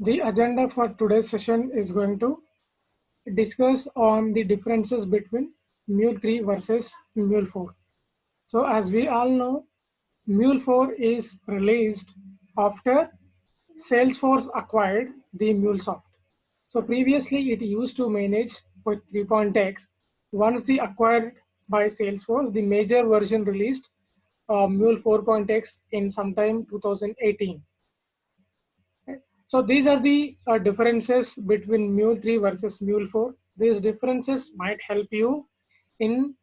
The agenda for today's session is going to discuss on the differences between Mule 3 versus Mule 4. So as we all know, Mule 4 is released after Salesforce acquired the MuleSoft. So previously it used to manage with 3.x. Once the acquired by Salesforce, the major version released Mule 4.x in sometime 2018. So these are the differences between Mule 3 versus Mule 4. These differences might help you in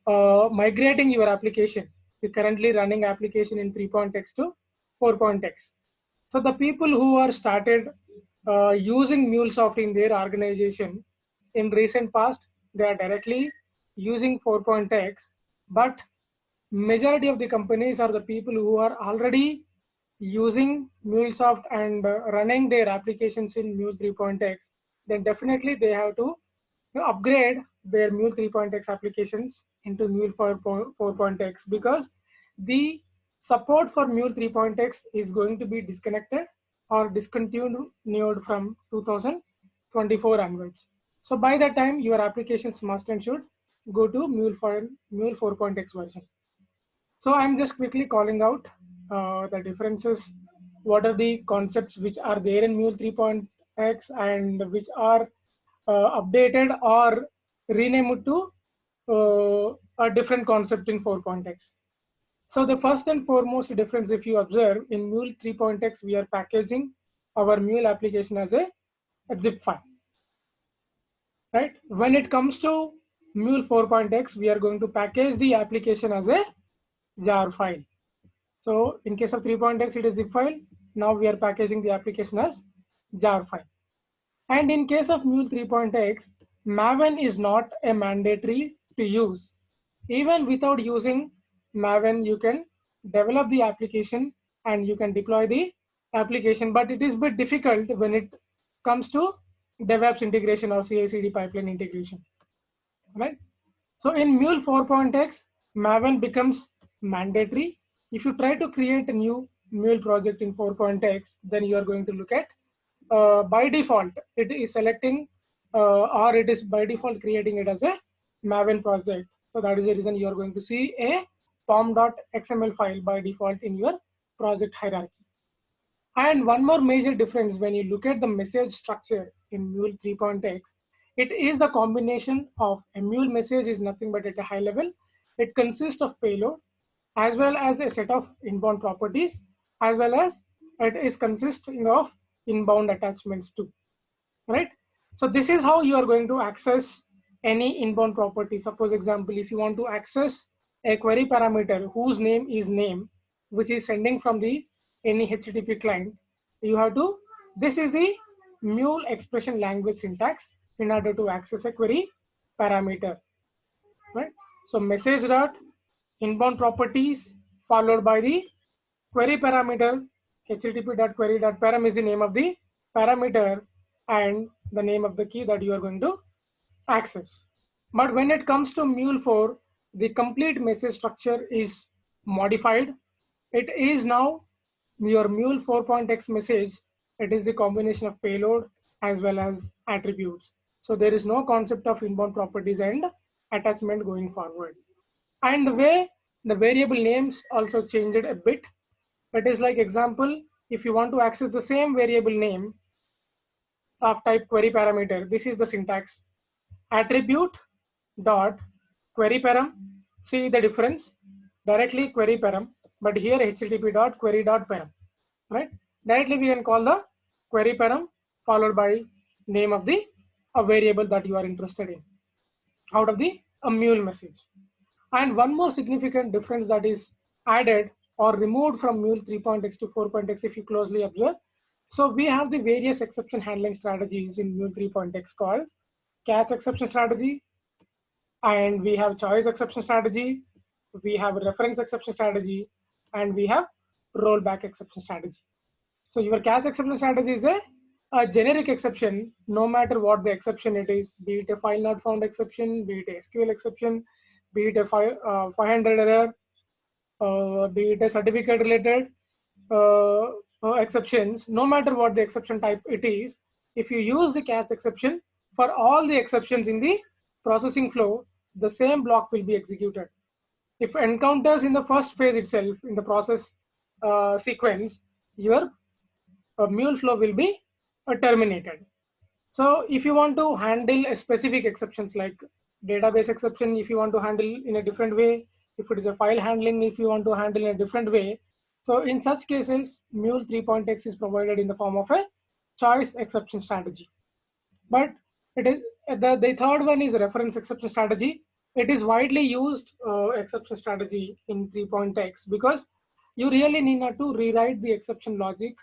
migrating your application, the currently running application in 3.x to 4.x. So the people who are started using MuleSoft in their organization in recent past, they are directly using 4.x, but majority of the companies are the people who are already using MuleSoft and running their applications in Mule 3.x, then definitely they have to upgrade their Mule 3.x applications into Mule 4.x because the support for Mule 3.x is going to be disconnected or discontinued from 2024 onwards. So by that time, your applications must and should go to Mule 4.x version. So I'm just quickly calling out the differences. What are the concepts which are there in Mule 3.x and which are updated or renamed to a different concept in 4.x. So the first and foremost difference, if you observe in Mule 3.x, we are packaging our Mule application as a zip file, right? When it comes to Mule 4.x, we are going to package the application as a jar file. So in case of 3.x, it is zip file. Now we are packaging the application as jar file. And in case of Mule 3.x, Maven is not a mandatory to use. Even without using Maven, you can develop the application and you can deploy the application, but it is a bit difficult when it comes to DevOps integration or CI/CD pipeline integration, right? So in Mule 4.x, Maven becomes mandatory. If you try to create a new Mule project in 4.x, then you are going to look at by default, it is selecting or it is by default creating it as a Maven project. So that is the reason you are going to see a pom.xml file by default in your project hierarchy. And one more major difference when you look at the message structure in Mule 3.x, it is the combination of a Mule message is nothing but at a high level. It consists of payload as well as a set of inbound properties, as well as it is consisting of inbound attachments too, right? So this is how you are going to access any inbound property. Suppose example, if you want to access a query parameter whose name is name, which is sending from the any HTTP client, you have to, this is the Mule expression language syntax in order to access a query parameter, right? So message dot inbound properties followed by the query parameter. http.query.param is the name of the parameter and the name of the key that you are going to access. But when it comes to Mule 4, the complete message structure is modified. It is now your Mule 4.x message. It is the combination of payload as well as attributes. So there is no concept of inbound properties and attachment going forward. And the way the variable names also changed a bit. It is like example, if you want to access the same variable name of type query parameter, this is the syntax: attribute dot query param. See the difference, directly query param, but here http dot query dot param, right? Directly we can call the query param followed by name of the a variable that you are interested in out of the a mule message. And one more significant difference that is added or removed from Mule 3.x to 4.x, if you closely observe. So we have the various exception handling strategies in Mule 3.x called catch exception strategy, and we have choice exception strategy, we have reference exception strategy, and we have rollback exception strategy. So your catch exception strategy is a generic exception, no matter what the exception it is, be it a file not found exception, be it a SQL exception, be it a 500 error, be it a certificate related exceptions, no matter what the exception type it is, if you use the catch exception for all the exceptions in the processing flow, the same block will be executed. If encounters in the first phase itself in the process sequence, your mule flow will be terminated. So if you want to handle a specific exceptions like database exception, if you want to handle in a different way, if it is a file handling, if you want to handle in a different way. So in such cases, Mule 3.x is provided in the form of a choice exception strategy. But it is the third one is reference exception strategy. It is widely used exception strategy in 3.x because you really need not to rewrite the exception logic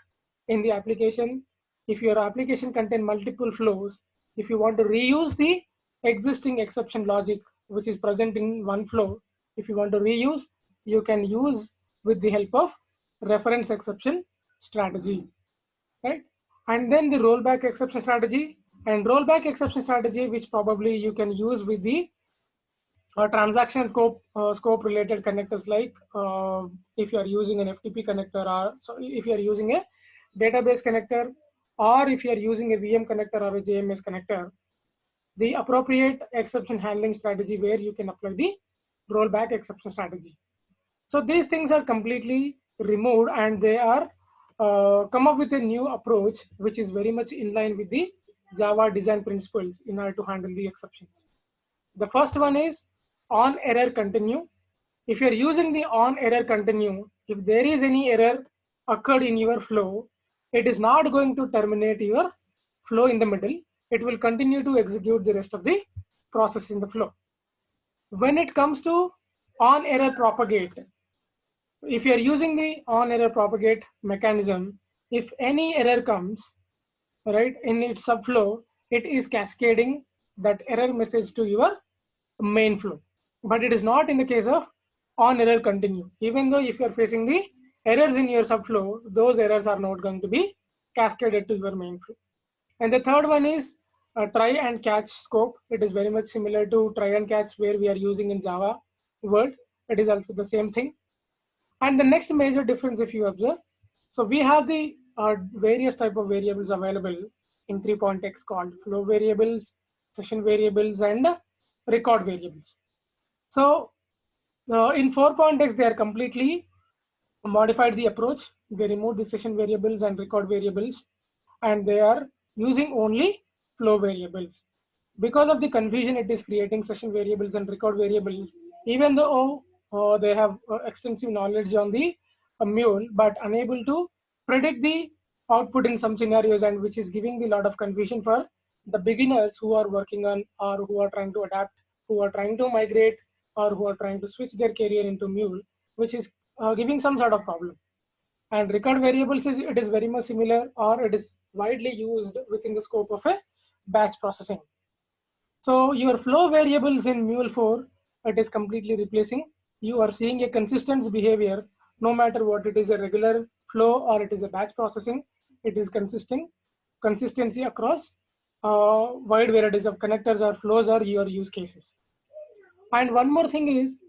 in the application. If your application contain multiple flows, if you want to reuse the existing exception logic which is present in one flow, if you want to reuse, you can use with the help of reference exception strategy, right? And then the rollback exception strategy, and rollback exception strategy which probably you can use with the transaction scope related connectors, like if you are using an FTP connector, or so if you are using a database connector, or if you are using a VM connector or a JMS connector, the appropriate exception handling strategy where you can apply the rollback exception strategy. So these things are completely removed and they are come up with a new approach which is very much in line with the Java design principles in order to handle the exceptions. The first one is on error continue. If you're using the on error continue, if there is any error occurred in your flow, it is not going to terminate your flow in the middle. It will continue to execute the rest of the process in the flow. When it comes to on error propagate, if you are using the on error propagate mechanism, if any error comes, right, in its subflow, it is cascading that error message to your main flow. But it is not in the case of on error continue. Even though if you are facing the errors in your subflow, those errors are not going to be cascaded to your main flow. And the third one is try and catch scope. It is very much similar to try and catch where we are using in Java world. It is also the same thing. And the next major difference, if you observe, so we have the various type of variables available in 3.x called flow variables, session variables, and record variables. So in 4.x, they are completely modified the approach. They removed the session variables and record variables, and they are using only flow variables. Because of the confusion it is creating session variables and record variables, even though they have extensive knowledge on the Mule, but unable to predict the output in some scenarios, and which is giving a lot of confusion for the beginners who are working on or who are trying to adapt, who are trying to migrate, or who are trying to switch their career into Mule, which is giving some sort of problem. And record variables is it is very much similar, or it is widely used within the scope of a batch processing. So your flow variables in Mule 4, it is completely replacing. You are seeing a consistent behavior, no matter what it is, a regular flow or it is a batch processing. It is consistency across wide varieties of connectors or flows or your use cases. And one more thing is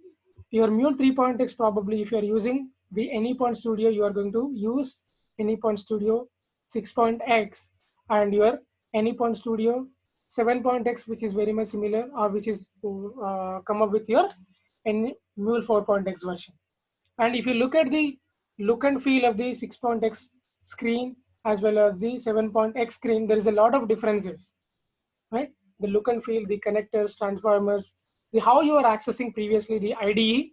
your Mule 3.x, probably if you are using the Anypoint Studio, you are going to use Anypoint Studio 6.x and your Anypoint Studio 7.x, which is very much similar, or which is come up with your Mule 4.x version. And if you look at the look and feel of the 6.x screen as well as the 7.x screen, there is a lot of differences, right? The look and feel, the connectors, transformers, the how you are accessing previously the IDE,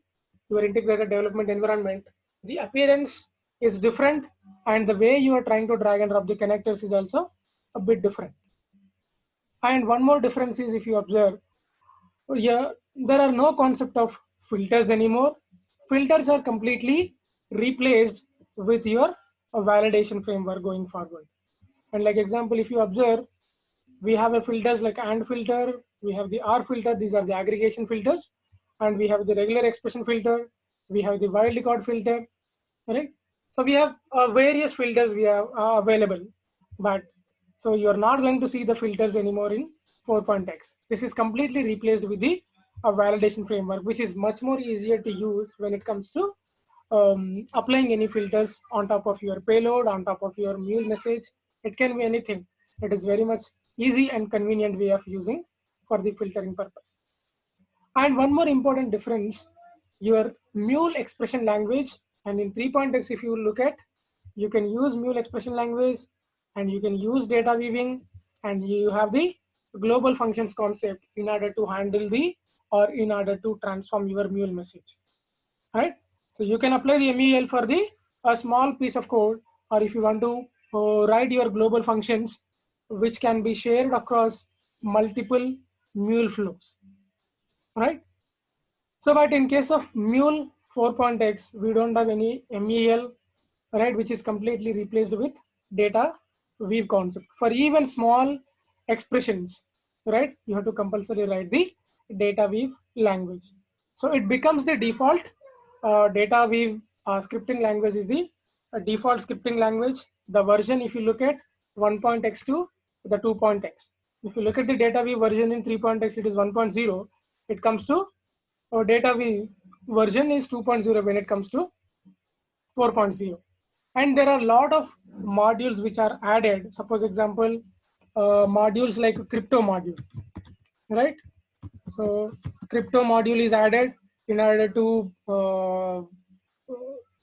your integrated development environment, the appearance is different, and the way you are trying to drag and drop the connectors is also a bit different. And one more difference is, if you observe, yeah, there are no concept of filters anymore. Filters are completely replaced with your validation framework going forward. And like example, if you observe, we have a filters like AND filter, we have the R filter, these are the aggregation filters, and we have the regular expression filter, we have the wildcard filter, right? So we have various filters we have available, but so you're not going to see the filters anymore in 4.x. This is completely replaced with the validation framework, which is much more easier to use when it comes to applying any filters on top of your payload, on top of your mule message. It can be anything. It is very much easy and convenient way of using for the filtering purpose. And one more important difference, your mule expression language, and in 3.x, if you look at, you can use mule expression language and you can use data weaving, and you have the global functions concept in order to handle the, or in order to transform your mule message, right? So you can apply the MEL for the a small piece of code, or if you want to write your global functions, which can be shared across multiple mule flows, right? So, but in case of mule 4.x, we don't have any MEL, right, which is completely replaced with data weave concept. For even small expressions, right, you have to compulsory write the data weave language. So it becomes the default data weave scripting language is the default scripting language. The version, if you look at 1.x to the 2.x. If you look at the data weave version in 3.x, it is 1.0. It comes to data version is 2.0 when it comes to 4.0. And there are a lot of modules which are added. Suppose example, modules like crypto module, right? So crypto module is added in order to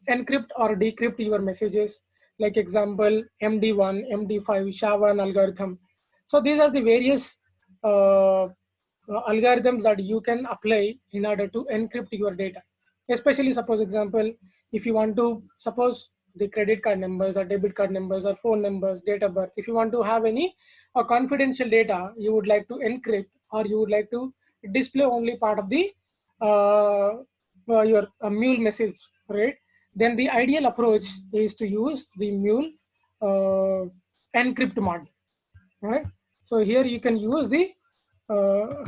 encrypt or decrypt your messages, like example MD1, MD5, SHA-1 algorithm. So these are the various algorithms that you can apply in order to encrypt your data. Especially suppose example, if you want to suppose the credit card numbers or debit card numbers or phone numbers, date of birth, if you want to have any confidential data, you would like to encrypt, or you would like to display only part of the your mule message, right? Then the ideal approach is to use the mule encrypt module, right? So here you can use the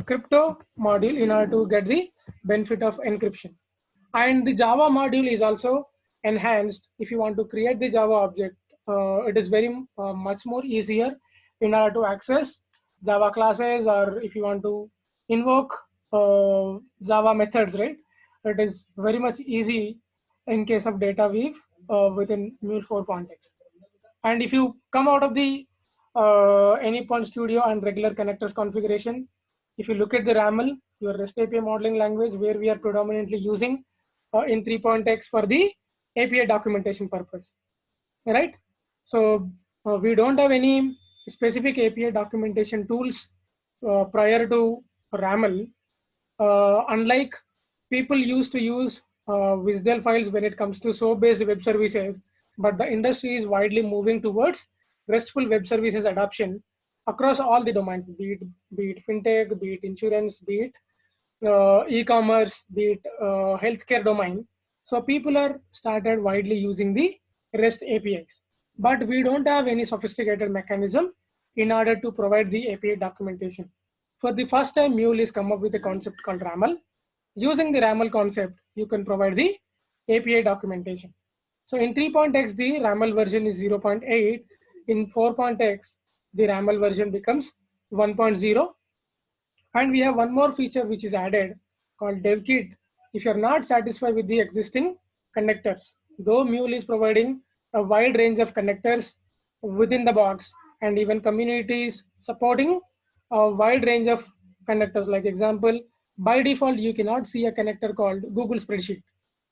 crypto module in order to get the benefit of encryption. And the Java module is also enhanced. If you want to create the Java object, it is very much more easier in order to access Java classes, or if you want to invoke Java methods, right? It is very much easy in case of data weave within Mule 4.x. And if you come out of the AnyPoint Studio and regular connectors configuration, if you look at the RAML, your REST API modeling language, where we are predominantly using in 3.x for the API documentation purpose, right? So we don't have any specific API documentation tools prior to RAML, unlike people used to use WSDL files when it comes to SOAP-based web services, but the industry is widely moving towards RESTful web services adoption across all the domains, be it fintech, be it insurance, be it e-commerce, be it healthcare domain. So people are started widely using the REST APIs, but we don't have any sophisticated mechanism in order to provide the API documentation. For the first time, Mule is come up with a concept called RAML. Using the RAML concept, you can provide the API documentation. So in 3.x, the RAML version is 0.8. In 4.x, the RAML version becomes 1.0. And we have one more feature which is added called DevKit. If you're not satisfied with the existing connectors, though Mule is providing a wide range of connectors within the box, and even communities supporting a wide range of connectors. Like example, by default, you cannot see a connector called Google Spreadsheet.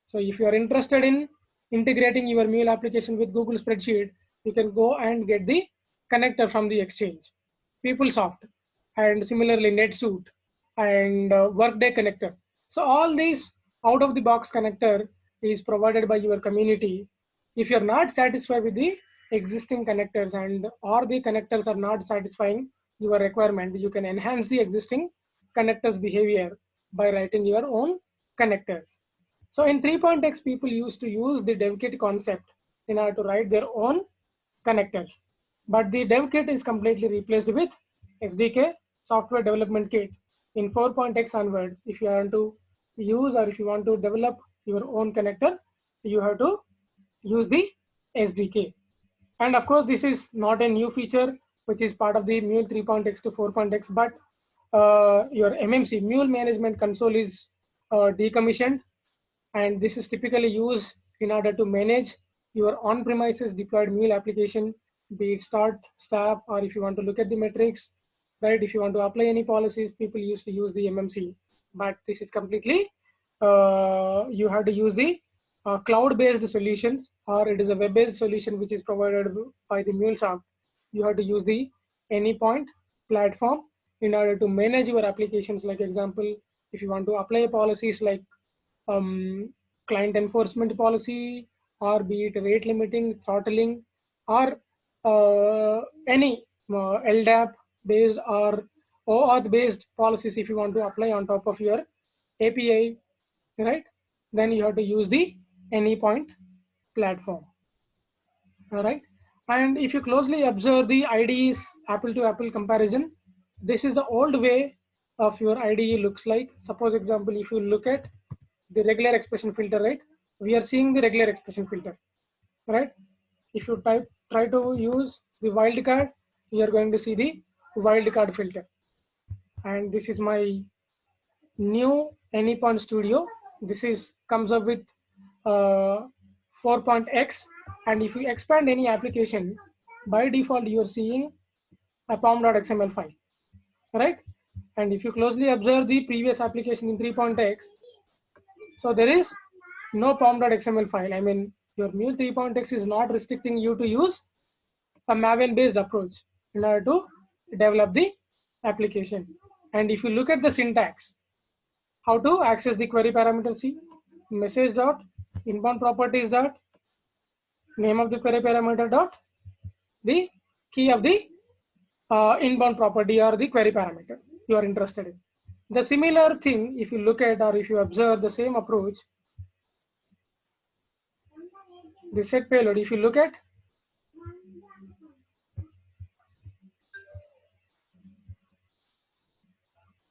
So if you are interested in integrating your Mule application with Google Spreadsheet, you can go and get the connector from the exchange. PeopleSoft, and similarly NetSuite and Workday connector. So all these out of the box connector is provided by your community. If you're not satisfied with the existing connectors, and or the connectors are not satisfying your requirement, you can enhance the existing connectors behavior by writing your own connectors. So in 3.x, people used to use the DevKit concept in order to write their own connectors. But the DevKit is completely replaced with SDK, Software Development Kit. In 4.x onwards, if you want to use, or if you want to develop your own connector, you have to use the SDK. And of course, this is not a new feature which is part of the Mule 3.x to 4.x, but your MMC, Mule Management Console, is decommissioned, and this is typically used in order to manage your on-premises deployed Mule application, be it start, stop, or if you want to look at the metrics, right? If you want to apply any policies, people used to use the MMC, but this is completely, you have to use the cloud-based solutions, or it is a web-based solution which is provided by the MuleSoft. You have to use the Anypoint platform in order to manage your applications. Like example, if you want to apply policies like client enforcement policy, or be it rate limiting, throttling, or any LDAP based or OAuth based policies, if you want to apply on top of your API, right, then you have to use the Anypoint platform. All right. And if you closely observe the IDE's apple to apple comparison, this is the old way of your IDE looks like. Suppose example, if you look at the regular expression filter, right, we are seeing the regular expression filter, right? If you try to use the wildcard, you are going to see the wildcard filter. And this is my new Anypoint Studio. This is comes up with 4.x, and if you expand any application, by default you are seeing a pom.xml file, right? And if you closely observe the previous application in 3.x, so there is no pom.xml file. I mean, your Mule 3.x is not restricting you to use a Maven based approach in order to develop the application. And if you look at the syntax, how to access the query parameter, see, message dot inbound properties dot name of the query parameter dot the key of the inbound property or the query parameter you are interested in. The similar thing, if you look at or if you observe the same approach, the set payload, if you look at,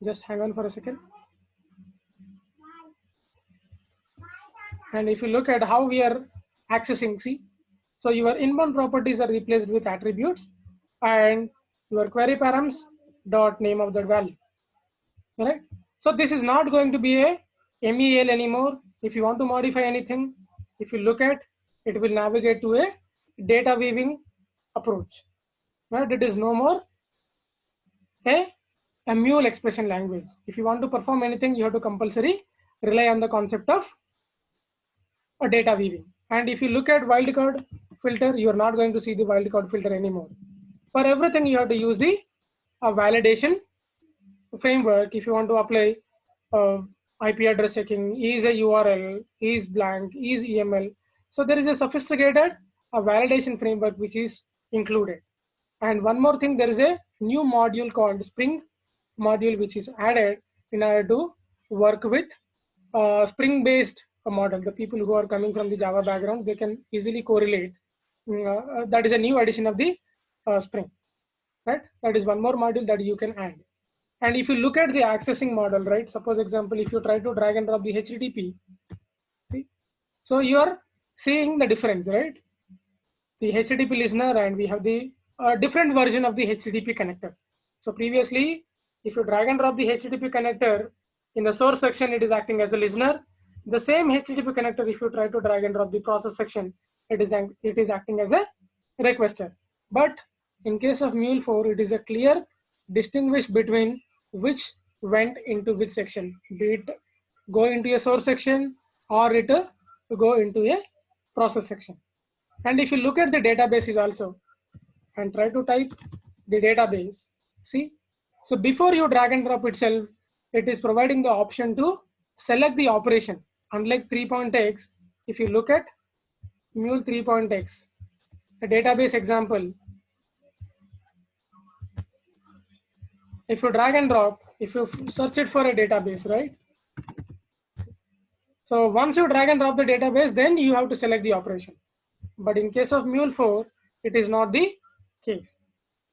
just hang on for a second. And if you look at how we are accessing, see, so your inbound properties are replaced with attributes, and your query params dot name of the value, right? So this is not going to be a MEL anymore. If you want to modify anything, if you look at, it will navigate to a data weaving approach, right? It is no more a Mule expression language. If you want to perform anything, you have to compulsory rely on the concept of a data weaving. And if you look at wildcard filter, you are not going to see the wildcard filter anymore. For everything, you have to use the validation framework. If you want to apply IP address checking, is a URL, is blank, is EML. So there is a sophisticated validation framework which is included. And one more thing, there is a new module called Spring module which is added in order to work with Spring based model. The people who are coming from the Java background, they can easily correlate. That is a new addition of the Spring, right? That is one more module that you can add. And if you look at the accessing model, right, suppose example, if you try to drag and drop the HTTP, see, so you are seeing the difference, right? The HTTP listener, and we have the different version of the HTTP connector. So previously, if you drag and drop the HTTP connector in the source section, it is acting as a listener. The same HTTP connector, if you try to drag and drop the process section, it is acting as a requester. But in case of Mule 4, it is a clear distinguish between which went into which section, be it go into a source section or it go into a process section. And if you look at the databases also and try to type the database, see, so before you drag and drop itself, it is providing the option to select the operation. Unlike 3.x, if you look at Mule 3.x, a database example, if you drag and drop, if you search it for a database, right? So once you drag and drop the database, then you have to select the operation. But in case of Mule 4, it is not the case.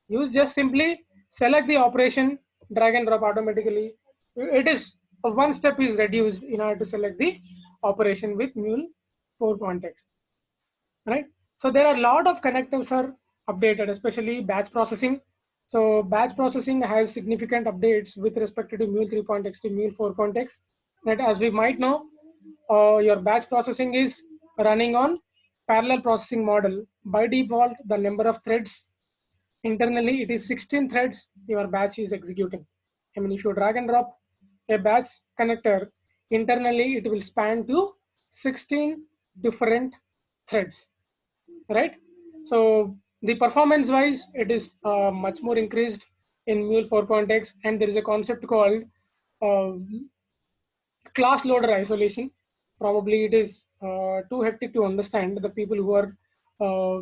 You just simply select the operation, drag and drop automatically. It is one step is reduced in order to select the operation with Mule 4.x, right? So there are a lot of connectors are updated, especially batch processing. So batch processing has significant updates with respect to Mule 3.x to Mule 4.x. That, as we might know, your batch processing is running on parallel processing model. By default, the number of threads internally, it is 16 threads your batch is executing. I mean, if you drag and drop a batch connector, internally it will span to 16 different threads, right? So the performance wise, it is much more increased in Mule 4.x, and there is a concept called uh, class loader isolation. Probably it is too hectic to understand. The people who are uh,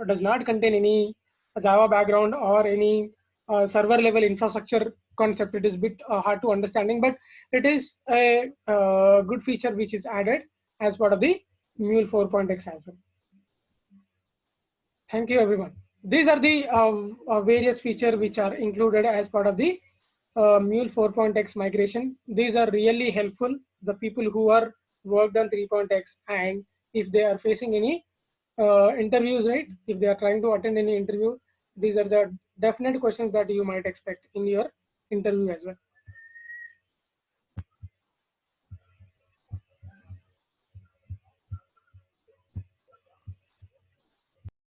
does not contain any Java background or any server level infrastructure concept, it is a bit hard to understanding, but it is a good feature which is added as part of the Mule 4.x as well. Thank you, everyone. These are the various features which are included as part of the Mule 4.x migration. These are really helpful. The people who are worked on 3.x, and if they are facing any interviews, right? If they are trying to attend any interview, these are the definite questions that you might expect in your interview as well.